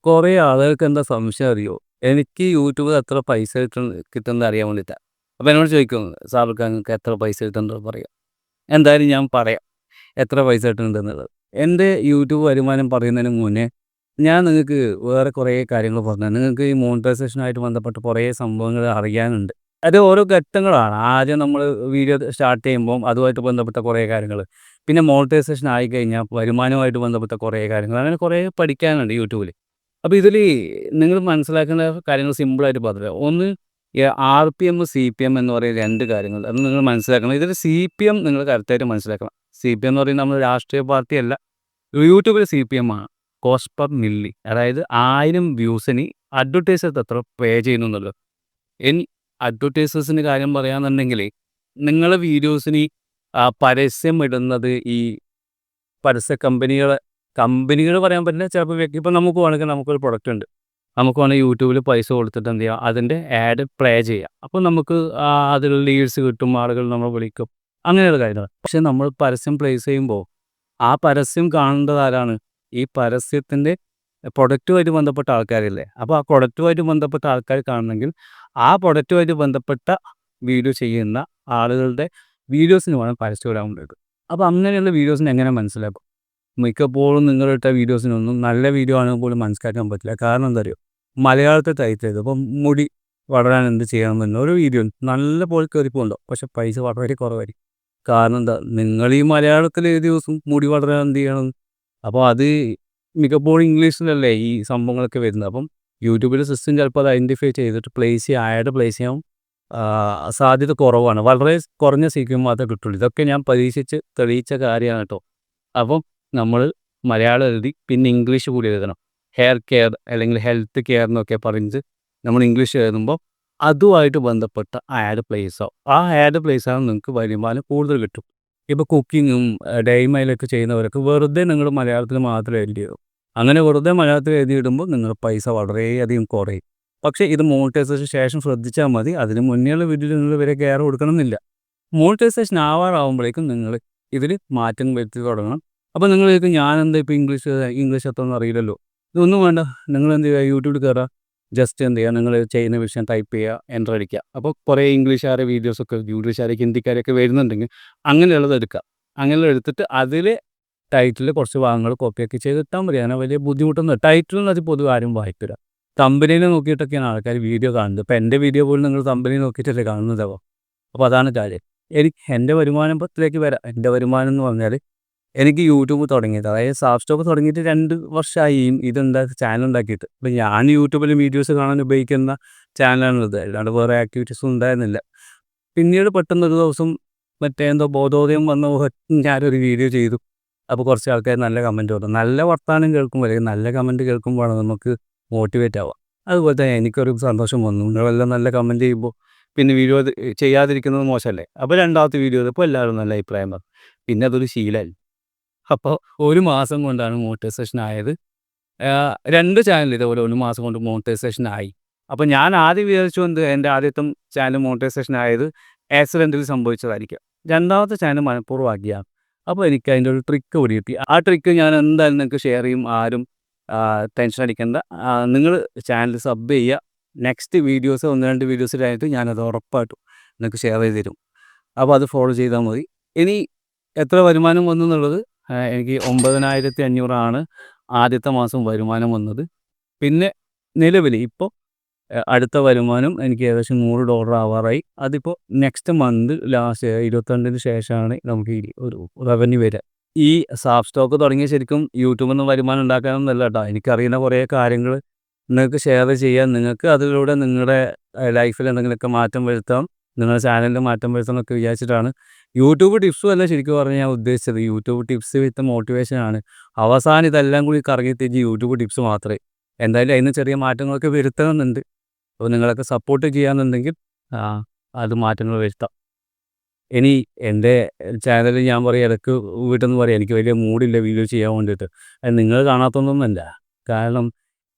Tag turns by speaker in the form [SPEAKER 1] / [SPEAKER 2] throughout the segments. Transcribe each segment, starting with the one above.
[SPEAKER 1] കുറേ ആളുകൾക്ക് എന്താ സംശയം അറിയോ? എനിക്ക് യൂട്യൂബിൽ എത്ര പൈസ കിട്ടുന്നത് അറിയാൻ വേണ്ടിയിട്ടാ. അപ്പോൾ എന്നോട് ചോദിക്കും, "ഷാറുഖ് ഖാൻ നിങ്ങൾക്ക് എത്ര പൈസ കിട്ടുന്നുണ്ട് പറയുക." എന്തായാലും ഞാൻ പറയാം എത്ര പൈസ കിട്ടുന്നുണ്ടെന്നുള്ളത്. എൻ്റെ യൂട്യൂബ് വരുമാനം പറയുന്നതിന് മുന്നേ ഞാൻ നിങ്ങൾക്ക് വേറെ കുറേ കാര്യങ്ങൾ പറഞ്ഞു തരാം. നിങ്ങൾക്ക് ഈ മോണിറ്റൈസേഷനായിട്ട് ബന്ധപ്പെട്ട് കുറേ സംഭവങ്ങൾ അറിയാനുണ്ട്. അത് ഓരോ ഘട്ടങ്ങളാണ്. ആദ്യം നമ്മൾ വീഡിയോ സ്റ്റാർട്ട് ചെയ്യുമ്പം അതുമായിട്ട് ബന്ധപ്പെട്ട കുറേ കാര്യങ്ങൾ. പിന്നെ മോണിറ്റൈസേഷൻ ആയിക്കഴിഞ്ഞാൽ വരുമാനവുമായിട്ട് ബന്ധപ്പെട്ട കുറേ കാര്യങ്ങൾ. അങ്ങനെ കുറേ പഠിക്കാനുണ്ട് യൂട്യൂബിൽ. അപ്പോൾ ഇതിൽ നിങ്ങൾ മനസ്സിലാക്കേണ്ട കാര്യങ്ങൾ സിമ്പിളായിട്ട് പറഞ്ഞുതരാം. ഒന്ന് ആർപിഎം, സിപിഎം എന്ന് പറയുന്ന 2 കാര്യങ്ങൾ. അത് നിങ്ങൾ മനസ്സിലാക്കണം. ഇതിൽ സിപിഎം നിങ്ങൾ കറക്റ്റായിട്ട് മനസ്സിലാക്കണം. സിപിഎം എന്ന് പറയുന്നത് നമ്മൾ രാഷ്ട്രീയ പാർട്ടിയല്ല. യൂട്യൂബിൽ സിപിഎം ആണ്. Cost per milli. അതായത് 1000 വ്യൂസിന് അഡ്വർടൈസേഴ്സ് എത്ര പേ ചെയ്യുന്നു എന്നുള്ളത്. ഇനി അഡ്വർടൈസേഴ്സിൻ്റെ കാര്യം പറയാന്നുണ്ടെങ്കിൽ നിങ്ങളെ വീഡിയോസിന് പരസ്യം ഇടുന്നത് ഈ പരസ്യ കമ്പനികൾ പറയാൻ പറ്റില്ല. ചിലപ്പോൾ വ്യക്തി ഇപ്പം നമുക്ക് വേണമെങ്കിൽ നമുക്കൊരു പ്രൊഡക്റ്റ് ഉണ്ട്. നമുക്ക് വേണമെങ്കിൽ യൂട്യൂബിൽ പൈസ കൊടുത്തിട്ട് എന്ത് ചെയ്യാം, അതിൻ്റെ ആഡ് പ്ലേ ചെയ്യാം. അപ്പോൾ നമുക്ക് അതിൽ ലീഡ്സ് കിട്ടും, ആളുകൾ നമ്മളെ വിളിക്കും, അങ്ങനെയുള്ള കാര്യങ്ങൾ. പക്ഷേ നമ്മൾ പരസ്യം പ്ലേസ് ചെയ്യുമ്പോൾ ആ പരസ്യം കാണേണ്ടത് ആരാണ്? ഈ പരസ്യത്തിൻ്റെ പ്രൊഡക്റ്റുമായിട്ട് ബന്ധപ്പെട്ട ആൾക്കാരില്ലേ? അപ്പോൾ ആ പ്രൊഡക്റ്റുമായിട്ട് ബന്ധപ്പെട്ട ആൾക്കാർ കാണണമെങ്കിൽ ആ പ്രൊഡക്റ്റുമായിട്ട് ബന്ധപ്പെട്ട വീഡിയോ ചെയ്യുന്ന ആളുകളുടെ വീഡിയോസിന് വേണം പരസ്യം ഇടാൻ വേണ്ടിയിട്ട്. അപ്പോൾ അങ്ങനെയുള്ള വീഡിയോസിന് എങ്ങനെ മനസ്സിലാക്കും? മിക്കപ്പോഴും നിങ്ങളിട്ട വീഡിയോസിനൊന്നും നല്ല വീഡിയോ ആണെങ്കിൽ പോലും മനസ്സിലാക്കാൻ പറ്റില്ല. കാരണം എന്താ അറിയോ? മലയാളത്തിൽ ടൈപ്പ് ചെയ്ത് ഇപ്പം മുടി വളരാൻ എന്ത് ചെയ്യണമെന്ന് ഒരു വീഡിയോ നല്ല പോലെ കയറിപ്പോകുന്നുണ്ടാവും. പക്ഷേ പൈസ വളരെ കുറവായിരിക്കും. കാരണം എന്താ? നിങ്ങൾ ഈ മലയാളത്തിൽ എഴുതിയ ദിവസം മുടി വളരാൻ എന്ത് ചെയ്യണം? അപ്പോൾ അത് മിക്കപ്പോഴും ഇംഗ്ലീഷിലല്ലേ ഈ സംഭവങ്ങളൊക്കെ വരുന്നത്. അപ്പം യൂട്യൂബിലെ സിസ്റ്റം ചിലപ്പോൾ അത് ഐഡൻറ്റിഫൈ ചെയ്തിട്ട് ആഡ് പ്ലേസ് ചെയ്യാൻ സാധ്യത കുറവാണ്. വളരെ കുറഞ്ഞ സീക്വം മാത്രമേ കിട്ടുള്ളൂ. ഇതൊക്കെ ഞാൻ പരീക്ഷിച്ച് തെളിയിച്ച കാര്യമാണ് കേട്ടോ. അപ്പം നമ്മൾ മലയാളം എഴുതി പിന്നെ ഇംഗ്ലീഷ് കൂടി എഴുതണം. ഹെയർ കെയർ അല്ലെങ്കിൽ ഹെൽത്ത് കെയർ എന്നൊക്കെ പറഞ്ഞിട്ട് നമ്മൾ ഇംഗ്ലീഷ് എഴുതുമ്പോൾ അതുമായിട്ട് ബന്ധപ്പെട്ട ആഡ് പ്ലേസ് ആവും. ആ ആഡ് പ്ലേസ് ആകുമ്പോൾ നിങ്ങൾക്ക് വരുമാനം കൂടുതൽ കിട്ടും. ഇപ്പോൾ കുക്കിങ്ങും ഡെയിമയിലൊക്കെ ചെയ്യുന്നവരൊക്കെ വെറുതെ നിങ്ങൾ മലയാളത്തിൽ മാത്രം എഴുതിയിടും. അങ്ങനെ വെറുതെ മലയാളത്തിൽ എഴുതിയിടുമ്പോൾ നിങ്ങളുടെ പൈസ വളരെയധികം കുറയും. പക്ഷേ ഇത് മോണിറ്റൈസേഷൻ ശേഷം ശ്രദ്ധിച്ചാൽ മതി. അതിന് മുന്നേയുള്ള വീഡിയോയിൽ നിങ്ങൾ ഇവരെ കെയർ കൊടുക്കണമെന്നില്ല. മോണിറ്റൈസേഷൻ ആവാറാവുമ്പോഴേക്കും നിങ്ങൾ ഇതിൽ മാറ്റം വരുത്തി തുടങ്ങണം. അപ്പോൾ നിങ്ങൾ ചോദിക്കും ഞാനെന്താ ഇപ്പോൾ ഇംഗ്ലീഷ് അത്രയൊന്നും അറിയില്ലല്ലോ. ഇതൊന്നും വേണ്ട. നിങ്ങൾ എന്ത് ചെയ്യുക, യൂട്യൂബിൽ കയറുക. ജസ്റ്റ് എന്ത് ചെയ്യുക, നിങ്ങൾ ചെയ്യുന്ന വിഷയം ടൈപ്പ് ചെയ്യുക, എൻ്റർ അടിക്കുക. അപ്പോൾ കുറേ ഇംഗ്ലീഷുകാരുടെ വീഡിയോസൊക്കെ ഇംഗ്ലീഷുകാരൊക്കെ ഹിന്ദിക്കാരൊക്കെ വരുന്നുണ്ടെങ്കിൽ അങ്ങനെയുള്ളത് എടുക്കുക. അങ്ങനെയുള്ളത് എടുത്തിട്ട് അതിൽ ടൈറ്റിൽ കുറച്ച് ഭാഗങ്ങൾ കോപ്പിയൊക്കെ ചെയ്തിട്ടാൽ മതി. അങ്ങനെ വലിയ ബുദ്ധിമുട്ടൊന്നും ടൈറ്റിലൊന്നും അത് പൊതുവെ ആരും വായിക്കില്ല. തമ്പനയിൽ നോക്കിയിട്ടൊക്കെയാണ് ആൾക്കാർ വീഡിയോ കാണുന്നത്. ഇപ്പോൾ എൻ്റെ വീഡിയോ പോലും നിങ്ങൾ തമ്പനയിൽ നോക്കിയിട്ടല്ലേ കാണുന്നതാവും. അപ്പോൾ അതാണ് കാര്യം. എൻ്റെ വരുമാനത്തിലേക്ക് വരാം. എൻ്റെ വരുമാനം എന്ന് പറഞ്ഞാൽ എനിക്ക് യൂട്യൂബ് തുടങ്ങിയത്, അതായത് സാഫ് സ്റ്റോക്ക് തുടങ്ങിയിട്ട് 2 വർഷമായി ചാനൽ ഉണ്ടാക്കിയിട്ട്. അപ്പോൾ ഞാൻ യൂട്യൂബിൽ വീഡിയോസ് കാണാൻ ഉപയോഗിക്കുന്ന ചാനലാണിത്. അല്ലാണ്ട് വേറെ ആക്ടിവിറ്റീസൊന്നും ഉണ്ടായിരുന്നില്ല. പിന്നീട് പെട്ടെന്നൊരു ദിവസം മറ്റേ എന്തോ ബോധോദയം വന്ന ഞാനൊരു വീഡിയോ ചെയ്തു. അപ്പോൾ കുറച്ച് ആൾക്കാർ നല്ല കമൻറ്റ് വന്നു. നല്ല വർത്താനം കേൾക്കുമ്പോൾ അല്ലെങ്കിൽ നല്ല കമൻറ്റ് കേൾക്കുമ്പോഴാണ് നമുക്ക് മോട്ടിവേറ്റ് ആവുക. അതുപോലെ തന്നെ എനിക്കൊരു സന്തോഷം വന്നു. നിങ്ങളെല്ലാം നല്ല കമൻറ്റ് ചെയ്യുമ്പോൾ പിന്നെ വീഡിയോ ചെയ്യാതിരിക്കുന്നത് മോശമല്ലേ? അപ്പോൾ രണ്ടാമത്തെ വീഡിയോ ചെയ്തപ്പോൾ എല്ലാവരും നല്ല അഭിപ്രായം പറഞ്ഞു. പിന്നെ അതൊരു ശീലമായി. അപ്പോൾ 1 മാസം കൊണ്ടാണ് മോണിറ്റൈസേഷൻ ആയത്. 2 ചാനൽ ഇതേപോലെ 1 മാസം കൊണ്ട് മോണിറ്റൈസേഷൻ ആയി. അപ്പോൾ ഞാൻ ആദ്യം വിചാരിച്ചു എൻ്റെ ആദ്യത്തെ ചാനൽ മോണിറ്റൈസേഷൻ ആയത് ആക്സിഡൻറ്റിൽ സംഭവിച്ചതായിരിക്കും. രണ്ടാമത്തെ ചാനൽ മനഃപൂർവ്വം ആക്കിയതാണ്. അപ്പോൾ എനിക്ക് അതിൻ്റെ ഒരു ട്രിക്ക് പിടികിട്ടി. ആ ട്രിക്ക് ഞാൻ എന്തായാലും നിങ്ങൾക്ക് ഷെയർ ചെയ്യും. ആരും ടെൻഷൻ അടിക്കേണ്ട. നിങ്ങൾ ചാനൽ സബ് ചെയ്യുക. നെക്സ്റ്റ് വീഡിയോസ് 1, 2 വീഡിയോസിലായിട്ട് ഞാനത് ഉറപ്പായിട്ടും നിങ്ങൾക്ക് ഷെയർ ചെയ്ത് തരും. അപ്പോൾ അത് ഫോളോ ചെയ്താൽ മതി. ഇനി എത്ര വരുമാനം വന്നു എന്നുള്ളത്, എനിക്ക് 9500 ആണ് ആദ്യത്തെ മാസം വരുമാനം വന്നത്. പിന്നെ നിലവിൽ ഇപ്പോൾ അടുത്ത വരുമാനം എനിക്ക് ഏകദേശം $100 ആവാറായി. അതിപ്പോൾ നെക്സ്റ്റ് മന്ത് ലാസ്റ്റ് 22-ന് ശേഷമാണ് നമുക്ക് ഈ ഒരു റവന്യൂ വരിക. ഈ സാഫ് സ്റ്റോക്ക് തുടങ്ങിയ ശരിക്കും യൂട്യൂബിൽ നിന്ന് വരുമാനം ഉണ്ടാക്കാനൊന്നുമല്ല കേട്ടോ. എനിക്കറിയുന്ന കുറേ കാര്യങ്ങൾ നിങ്ങൾക്ക് ഷെയർ ചെയ്യാൻ, നിങ്ങൾക്ക് അതിലൂടെ നിങ്ങളുടെ ലൈഫിൽ എന്തെങ്കിലുമൊക്കെ മാറ്റം വരുത്താം, നിങ്ങളുടെ ചാനലിൽ മാറ്റം വരുത്താം എന്നൊക്കെ വിചാരിച്ചിട്ടാണ്. യൂട്യൂബ് ടിപ്സും അല്ല ശരിക്കും പറഞ്ഞാൽ ഞാൻ ഉദ്ദേശിച്ചത്. യൂട്യൂബ് ടിപ്സ് വിത്ത് മോട്ടിവേഷനാണ്. അവസാനം ഇതെല്ലാം കൂടി കറങ്ങിത്തിരിഞ്ഞ് യൂട്യൂബ് ടിപ്സ് മാത്രമേ. എന്തായാലും അതിന് ചെറിയ മാറ്റങ്ങളൊക്കെ വരുത്തണമെന്നുണ്ട്. അപ്പോൾ നിങ്ങളൊക്കെ സപ്പോർട്ട് ചെയ്യാന്നുണ്ടെങ്കിൽ അത് മാറ്റങ്ങൾ വരുത്താം. ഇനി എൻ്റെ ചാനലിൽ ഞാൻ പറയും, ഇടയ്ക്ക് വീട്ടിൽ നിന്ന് പറയും എനിക്ക് വലിയ മൂഡില്ല വീഡിയോ ചെയ്യാൻ വേണ്ടിയിട്ട്. അത് നിങ്ങൾ കാണാത്തതൊന്നുമല്ല. കാരണം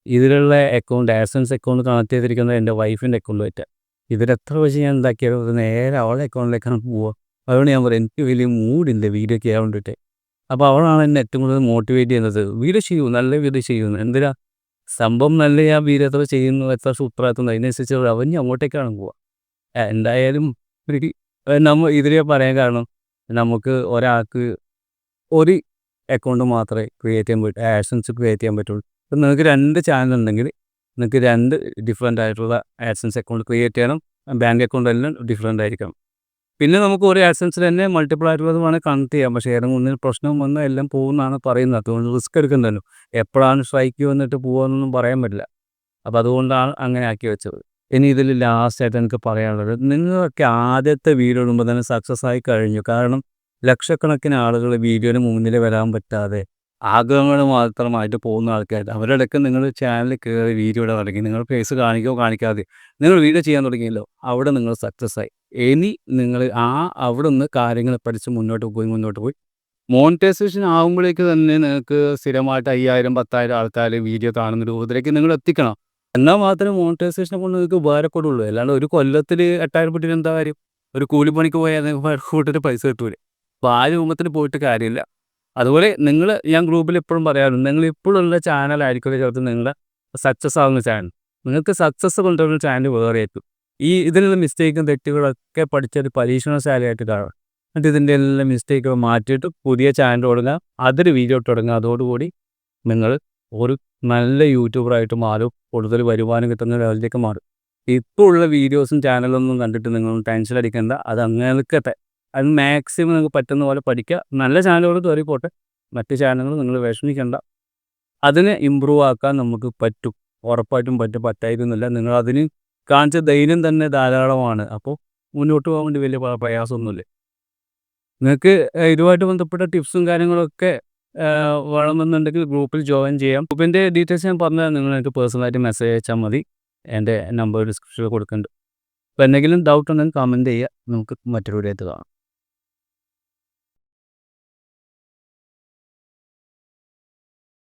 [SPEAKER 1] ഇതിലുള്ള അക്കൗണ്ട് ആഡ്സൻസ് അക്കൗണ്ട് കണക്ട് ചെയ്തിരിക്കുന്നത് എൻ്റെ വൈഫിൻ്റെ അക്കൗണ്ടുമായിട്ടാണ്. ഇതിലെത്ര പൈസ ഞാൻ ഉണ്ടാക്കിയാലും അത് നേരെ അവളുടെ അക്കൗണ്ടിലേക്കാണ് പോവുക. അതുകൊണ്ട് ഞാൻ പറയും എനിക്ക് വലിയ മൂഡില്ല വീഡിയോ ചെയ്യാൻ വേണ്ടിയിട്ട്. അപ്പോൾ അവളാണ് എന്നെ ഏറ്റവും കൂടുതൽ മോട്ടിവേറ്റ് ചെയ്യുന്നത്. വീഡിയോ ചെയ്യൂ, നല്ല വീഡിയോ ചെയ്യൂ. എന്തിനാ സംഭവം നല്ല ഞാൻ വീഡിയോ എത്ര ചെയ്യുന്നു, എത്ര സൂപ്പറാക്കുന്നു അതിനനുസരിച്ച് റവന്യൂ അങ്ങോട്ടേക്കാണ് പോവുക. എന്തായാലും ഒരു ഇതിൽ പറയാൻ കാരണം നമുക്ക് ഒരാൾക്ക് ഒരു അക്കൗണ്ട് മാത്രമേ ക്രിയേറ്റ് ചെയ്യാൻ പറ്റൂ, ആഡ്സൻസ് ക്രിയേറ്റ് ചെയ്യാൻ പറ്റുള്ളൂ. ഇപ്പം നിങ്ങൾക്ക് 2 ചാനൽ ഉണ്ടെങ്കിൽ നിങ്ങൾക്ക് 2 ഡിഫറൻ്റ് ആയിട്ടുള്ള ആഡ്സൻസ് അക്കൗണ്ട് ക്രിയേറ്റ് ചെയ്യണം. ബാങ്ക് അക്കൗണ്ട് എല്ലാം ഡിഫറൻ്റ് ആയിരിക്കണം. പിന്നെ നമുക്ക് ഒരു ആഡ്സൻസിൽ തന്നെ മൾട്ടിപ്പിൾ ആയിട്ടുള്ളത് വേണമെങ്കിൽ കണക്ട് ചെയ്യാം. പക്ഷേ ഏതെങ്കിലും ഒന്നിൽ പ്രശ്നം വന്നാൽ എല്ലാം പോകുമെന്നാണ് പറയുന്നത്. അതുകൊണ്ട് റിസ്ക് എടുക്കണ്ടല്ലോ. എപ്പോഴാണ് സ്ട്രൈക്ക് വന്നിട്ട് പോകുകയെന്നൊന്നും പറയാൻ പറ്റില്ല. അപ്പോൾ അതുകൊണ്ടാണ് അങ്ങനെ ആക്കി വെച്ചത്. ഇനി ഇതിൽ ലാസ്റ്റായിട്ട് എനിക്ക് പറയാനുള്ളത്, നിങ്ങളൊക്കെ ആദ്യത്തെ വീഡിയോ ഇടുമ്പോൾ തന്നെ സക്സസ് ആയി കഴിഞ്ഞു. കാരണം ലക്ഷക്കണക്കിന് ആളുകൾ വീഡിയോന് മുന്നിൽ വരാൻ പറ്റാതെ ആഗ്രഹങ്ങൾ മാത്രമായിട്ട് പോകുന്ന ആൾക്കാർ, അവരുടെയൊക്കെ നിങ്ങൾ ചാനലിൽ കയറി വീഡിയോ ഇടാൻ തുടങ്ങി. നിങ്ങൾ ഫേസ് കാണിക്കുകയോ കാണിക്കാതെ നിങ്ങൾ വീഡിയോ ചെയ്യാൻ തുടങ്ങിയല്ലോ, അവിടെ നിങ്ങൾ സക്സസ് ആയി. ഇനി നിങ്ങൾ അവിടെ നിന്ന് കാര്യങ്ങൾ പഠിച്ച് മുന്നോട്ട് പോയി മോണിറ്റൈസേഷൻ ആകുമ്പോഴേക്ക് തന്നെ നിങ്ങൾക്ക് സ്ഥിരമായിട്ട് 5000 10,000 ആൾക്കാർ വീഡിയോ കാണുന്ന രൂപത്തിലേക്ക് നിങ്ങൾ എത്തിക്കണം. എന്നാൽ മാത്രമേ മോണിറ്റൈസേഷനെ കൊണ്ട് നിങ്ങൾക്ക് ഉപകാരപ്പെടുള്ളൂ. അല്ലാണ്ട് ഒരു കൊല്ലത്തിൽ 8000 കിട്ടിയിട്ട് എന്താ കാര്യം? ഒരു കൂലിപ്പണിക്ക് പോയാൽ കൂട്ടിട്ട് പൈസ കിട്ടൂലേ. അപ്പോൾ ആ രൂപത്തിൽ പോയിട്ട് കാര്യമില്ല. അതുപോലെ ഞാൻ ഗ്രൂപ്പിൽ എപ്പോഴും പറയാറുണ്ട്, നിങ്ങൾ ഇപ്പോഴുള്ള ചാനലായിരിക്കില്ല ചിലപ്പോൾ നിങ്ങളുടെ സക്സസ് ആവുന്ന ചാനൽ. നിങ്ങൾക്ക് സക്സസ് കൊണ്ടുവരുന്ന ചാനൽ വേറെ ആയിരിക്കും. ഇതിലുള്ള മിസ്റ്റേക്കും തെറ്റുകളൊക്കെ പഠിച്ചൊരു പരീക്ഷണശാലയായിട്ട് കാണുക. എന്നിട്ട് ഇതിൻ്റെ എല്ലാം മിസ്റ്റേക്കുകൾ മാറ്റിയിട്ട് പുതിയ ചാനൽ തുടങ്ങുക, അതൊരു വീഡിയോ തുടങ്ങുക. അതോടുകൂടി നിങ്ങൾ ഒരു നല്ല യൂട്യൂബറായിട്ട് മാറും. കൂടുതൽ വരുമാനം കിട്ടുന്ന ലെവലിലേക്ക് മാറും. ഇപ്പോൾ ഉള്ള വീഡിയോസും ചാനലൊന്നും കണ്ടിട്ട് നിങ്ങൾ ടെൻഷൻ അടിക്കേണ്ട. അത് അങ്ങനെ നിൽക്കട്ടെ. അത് മാക്സിമം നിങ്ങൾക്ക് പറ്റുന്ന പോലെ പഠിക്കുക. നല്ല ചാനലുകൾ കയറിപ്പോട്ടെ. മറ്റ് ചാനലുകൾ നിങ്ങൾ വിഷമിക്കേണ്ട. അതിനെ ഇമ്പ്രൂവ് ആക്കാൻ നമുക്ക് പറ്റും. ഉറപ്പായിട്ടും പറ്റും. പറ്റായിരുന്നില്ല. നിങ്ങൾ അതിന് കാണിച്ച ധൈര്യം തന്നെ ധാരാളമാണ്. അപ്പോൾ മുന്നോട്ട് പോകാൻ വേണ്ടി വലിയ പ്രയാസമൊന്നുമില്ല. നിങ്ങൾക്ക് ഇതുമായിട്ട് ബന്ധപ്പെട്ട ടിപ്സും കാര്യങ്ങളൊക്കെ വേണമെന്നുണ്ടെങ്കിൽ ഗ്രൂപ്പിൽ ജോയിൻ ചെയ്യാം. ഗ്രൂപ്പിൻ്റെ ഡീറ്റെയിൽസ് ഞാൻ പറഞ്ഞാൽ നിങ്ങൾ എനിക്ക് പേഴ്സണലായിട്ട് മെസ്സേജ് അയച്ചാൽ മതി. എൻ്റെ നമ്പർ ഡിസ്ക്രിപ്ഷനിൽ കൊടുക്കുന്നുണ്ട്. അപ്പോൾ എന്തെങ്കിലും ഡൗട്ട് ഉണ്ടെങ്കിൽ കമൻറ്റ് ചെയ്യുക. നമുക്ക് മറ്റൊരു വീഡിയോ ആയിട്ട് കാണാം.